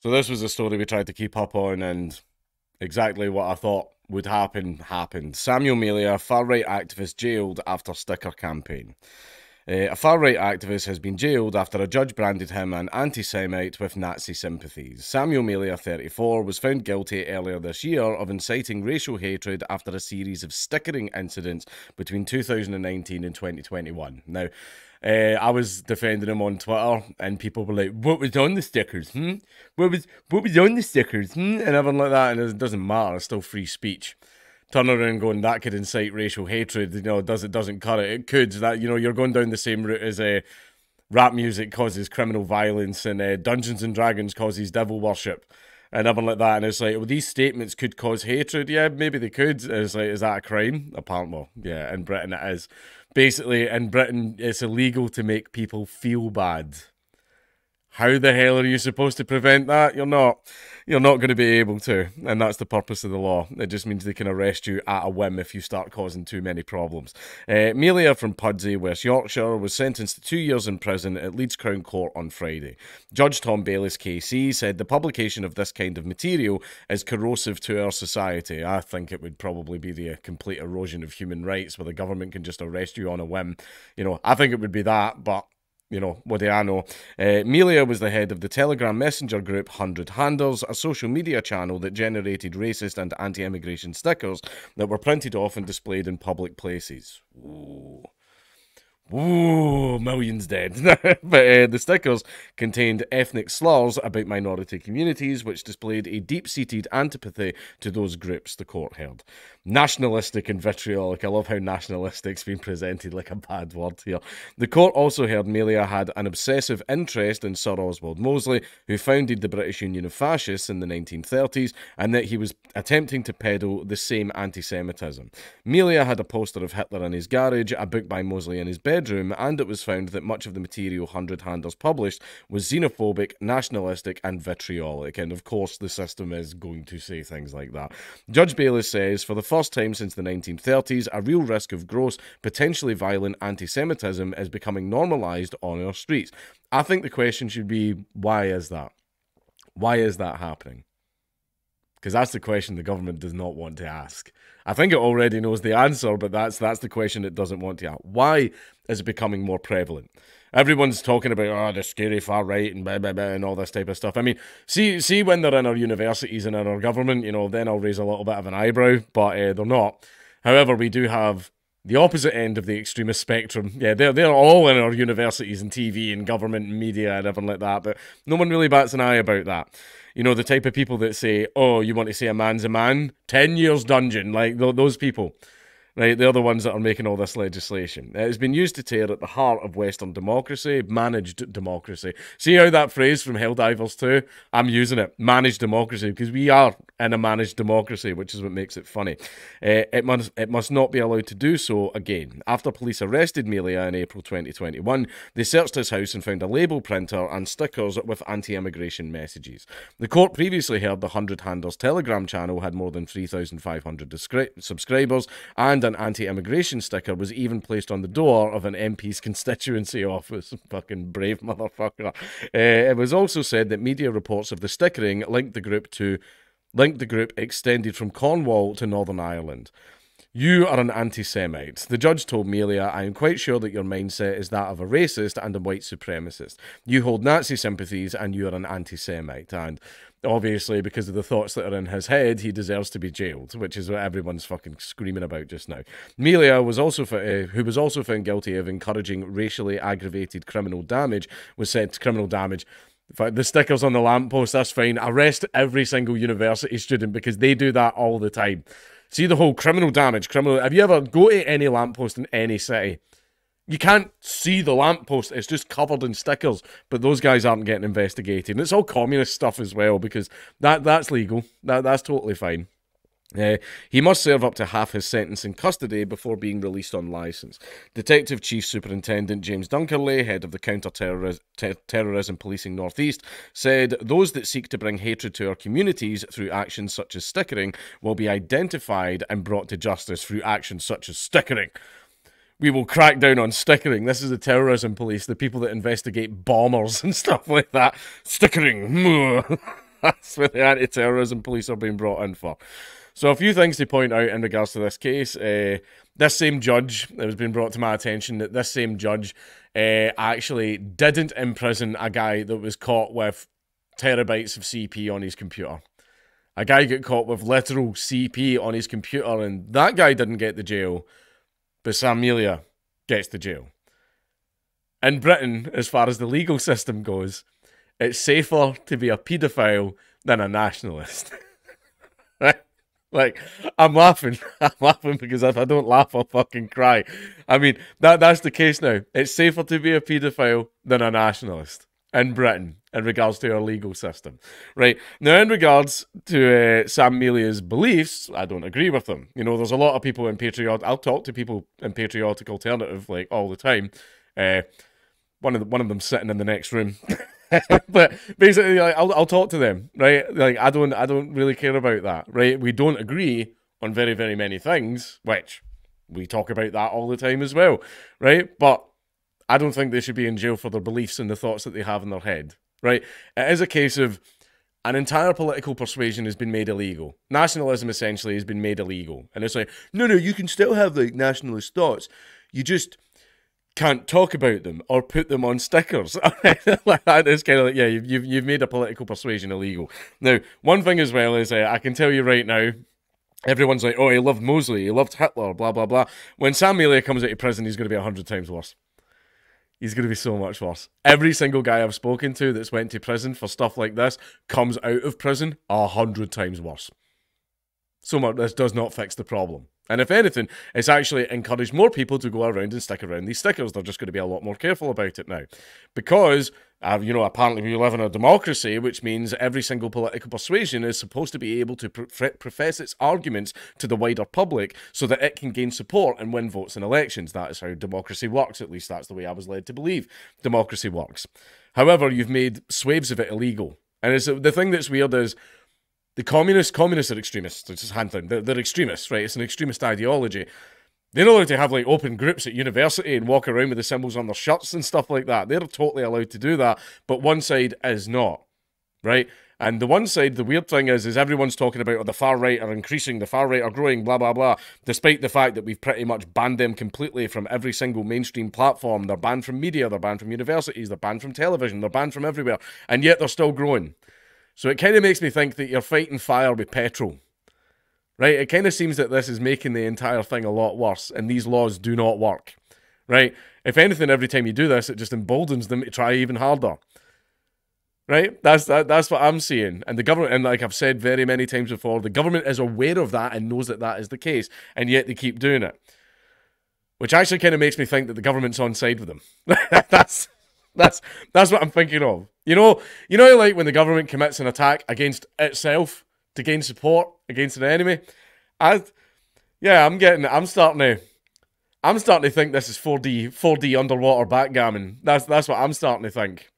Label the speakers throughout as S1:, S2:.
S1: So this was a story we tried to keep up on, and exactly what I thought would happen happened. Samuel Melia, far-right activist, jailed after sticker campaign. A far-right activist has been jailed after a judge branded him an anti-Semite with Nazi sympathies. Samuel Melia, 34, was found guilty earlier this year of inciting racial hatred after a series of stickering incidents between 2019 and 2021. Now, I was defending him on Twitter, and people were like, "What was on the stickers? What was on the stickers? And everything like that." And it doesn't matter; it's still free speech. Turn around going, that could incite racial hatred. Doesn't cut it. It could. That you're going down the same route as rap music causes criminal violence, and Dungeons and Dragons causes devil worship and everything like that. And it's like, well, these statements could cause hatred. Yeah, maybe they could. It's like, is that a crime? Apparently, well, yeah, in Britain it is. Basically, in Britain, it's illegal to make people feel bad. How the hell are you supposed to prevent that? You're not. You're not going to be able to, and that's the purpose of the law. It just means they can arrest you at a whim if you start causing too many problems. Melia from Pudsey, West Yorkshire, was sentenced to 2 years in prison at Leeds Crown Court on Friday. Judge Tom Bayliss KC said the publication of this kind of material is corrosive to our society. I think it would probably be the complete erosion of human rights where the government can just arrest you on a whim. I think it would be that, but what do I know? Melia was the head of the Telegram messenger group 100 Handers, a social media channel that generated racist and anti-immigration stickers that were printed off and displayed in public places. Ooh. Ooh, millions dead. But the stickers contained ethnic slurs about minority communities, which displayed a deep-seated antipathy to those groups, the court held. Nationalistic and vitriolic. I love how nationalistic's been presented like a bad word here. The court also heard Melia had an obsessive interest in Sir Oswald Mosley, who founded the British Union of Fascists in the 1930s, and that he was attempting to peddle the same anti-Semitism. Melia had a poster of Hitler in his garage, a book by Mosley in his bedroom, and it was found that much of the material 100 Handers published was xenophobic, nationalistic, and vitriolic. And of course, the system is going to say things like that. Judge Bayliss says, for the first time since the 1930s, a real risk of gross, potentially violent anti-Semitism is becoming normalised on our streets. I think the question should be, why is that? Why is that happening? Because that's the question the government does not want to ask. I think it already knows the answer, but that's the question it doesn't want to ask. Why is it becoming more prevalent? Everyone's talking about, the scary far right and blah, blah, blah, and all this type of stuff. I mean, see when they're in our universities and in our government, then I'll raise a little bit of an eyebrow, but they're not. However, we do have the opposite end of the extremist spectrum. Yeah, they're all in our universities and TV and government and media and everything like that, but no one really bats an eye about that. The type of people that say, oh, you want to say a man's a man? 10 years dungeon, like those people. Right, they're the ones that are making all this legislation. It has been used to tear at the heart of Western democracy, managed democracy. See how that phrase from Helldivers 2? I'm using it, managed democracy, because we are in a managed democracy, which is what makes it funny. It must not be allowed to do so again. After police arrested Melia in April 2021, they searched his house and found a label printer and stickers with anti-immigration messages. The court previously heard the 100 Handers Telegram channel had more than 3,500 subscribers, and an anti-immigration sticker was even placed on the door of an MP's constituency office. Fucking brave motherfucker. It was also said that media reports of the stickering linked the group extended from Cornwall to Northern Ireland. You are an anti-Semite. The judge told Melia, I am quite sure that your mindset is that of a racist and a white supremacist. You hold Nazi sympathies and you are an anti-Semite. And obviously, because of the thoughts that are in his head, he deserves to be jailed, which is what everyone's fucking screaming about just now. Melia, who was also found guilty of encouraging racially aggravated criminal damage, was sent to criminal damage. In fact, the stickers on the lamppost, that's fine. Arrest every single university student because they do that all the time. See the whole criminal damage, have you ever go to any lamppost in any city? You can't see the lamppost, it's just covered in stickers, but those guys aren't getting investigated. And it's all communist stuff as well, because that's legal. That's totally fine. He must serve up to half his sentence in custody before being released on licence. Detective Chief Superintendent James Dunkerley, head of the Counter-Terrorism Policing North East, said those that seek to bring hatred to our communities through actions such as stickering will be identified and brought to justice through actions such as stickering. We will crack down on stickering. This is the terrorism police, the people that investigate bombers and stuff like that. Stickering. That's what the anti-terrorism police are being brought in for. So a few things to point out in regards to this case. This same judge, it was being brought to my attention that this same judge actually didn't imprison a guy that was caught with terabytes of CP on his computer. A guy got caught with literal CP on his computer, and that guy didn't get the jail, but Sam Melia gets the jail. In Britain, as far as the legal system goes, it's safer to be a paedophile than a nationalist. Like, I'm laughing. I'm laughing because if I don't laugh, I'll fucking cry. I mean, that's the case now. It's safer to be a paedophile than a nationalist in Britain in regards to our legal system. Right? Now, in regards to Sam Melia's beliefs, I don't agree with them. You know, there's a lot of people in patriotic... I'll talk to people in Patriotic Alternative, like, all the time. One of them sitting in the next room. But basically, like, I'll talk to them, right? Like, I don't really care about that, right? We don't agree on very, very many things, which we talk about that all the time as well, right? But I don't think they should be in jail for their beliefs and the thoughts that they have in their head, right? It is a case of an entire political persuasion has been made illegal. Nationalism essentially has been made illegal, and it's like, no, you can still have like nationalist thoughts. You just can't talk about them or put them on stickers. It's kind of like, yeah, you've made a political persuasion illegal. Now, one thing as well is, I can tell you right now, everyone's like, oh, he loved Mosley, he loved Hitler, blah, blah, blah. When Sam Melia comes out of prison, he's going to be 100 times worse. He's going to be so much worse. Every single guy I've spoken to that's went to prison for stuff like this comes out of prison 100 times worse. So much, this does not fix the problem. And if anything, it's actually encouraged more people to go around and stick around these stickers. They're just going to be a lot more careful about it now. Because, you know, apparently we live in a democracy, which means every single political persuasion is supposed to be able to profess its arguments to the wider public so that it can gain support and win votes in elections. That is how democracy works. At least that's the way I was led to believe democracy works. However, you've made swathes of it illegal. And the thing that's weird is, the communists are extremists. It's just hand down. They're extremists, right? It's an extremist ideology. They're not allowed to have like open groups at university and walk around with the symbols on their shirts and stuff like that. They're totally allowed to do that, but one side is not, right? And the one side, the weird thing is everyone's talking about, oh, the far right are increasing, the far right are growing, blah, blah, blah, despite the fact that we've pretty much banned them completely from every single mainstream platform. They're banned from media, they're banned from universities, they're banned from television, they're banned from everywhere, and yet they're still growing. So it kind of makes me think that you're fighting fire with petrol, right? It kind of seems that this is making the entire thing a lot worse, and these laws do not work, right? If anything, every time you do this, it just emboldens them to try even harder, right? That's what I'm seeing. And the government, and like I've said very many times before, the government is aware of that and knows that that is the case, and yet they keep doing it, which actually kind of makes me think that the government's on side with them. That's what I'm thinking of. You know, like when the government commits an attack against itself to gain support against an enemy. I'm starting to think this is 4D underwater backgammon. That's what I'm starting to think.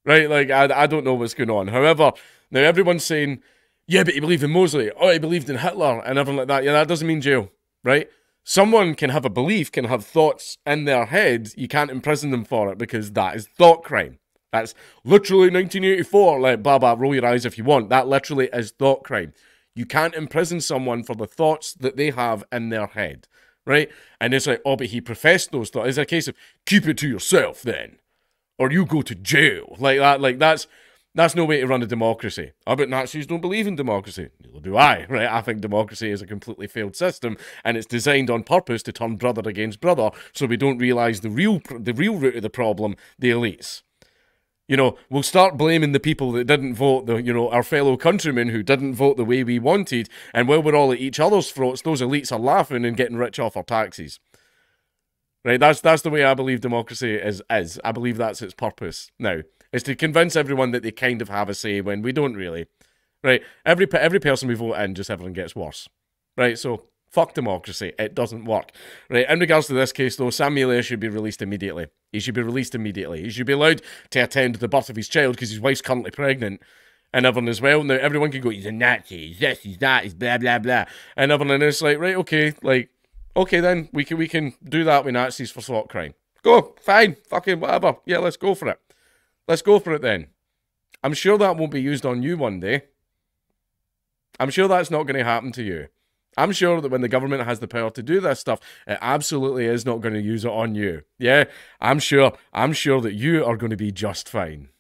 S1: Right? Like I don't know what's going on. However, now everyone's saying, yeah, but he believed in Mosley. Oh, he believed in Hitler and everything like that. Yeah, that doesn't mean jail, right? Someone can have a belief, can have thoughts in their head. You can't imprison them for it because that is thought crime. That's literally 1984. Like, blah, blah, roll your eyes if you want. That literally is thought crime. You can't imprison someone for the thoughts that they have in their head, right? And it's like, oh, but he professed those thoughts. It's a case of, keep it to yourself then, or you go to jail. Like that. Like, that's no way to run a democracy. Oh, but Nazis don't believe in democracy. Neither do I, right? I think democracy is a completely failed system, and it's designed on purpose to turn brother against brother, so we don't realise the real root of the problem, the elites. You know, we'll start blaming the people that didn't vote, our fellow countrymen who didn't vote the way we wanted, and while we're all at each other's throats, those elites are laughing and getting rich off our taxes. Right? That's the way I believe democracy is. I believe that's its purpose now. Is to convince everyone that they kind of have a say when we don't really. Right? Every person we vote in, just everything gets worse. Right? So, fuck democracy. It doesn't work. Right? In regards to this case, though, Sam Melia should be released immediately. He should be released immediately. He should be allowed to attend the birth of his child because his wife's currently pregnant and everyone as well. Now, everyone can go, he's a Nazi, he's this, he's that, he's blah, blah, blah. And everyone is like, right, okay, then, we can do that with Nazis for thought crime. Go, fine, fucking whatever. Yeah, let's go for it. Let's go for it then. I'm sure that won't be used on you one day. I'm sure that's not going to happen to you. I'm sure that when the government has the power to do this stuff, it absolutely is not going to use it on you. Yeah, I'm sure that you are going to be just fine.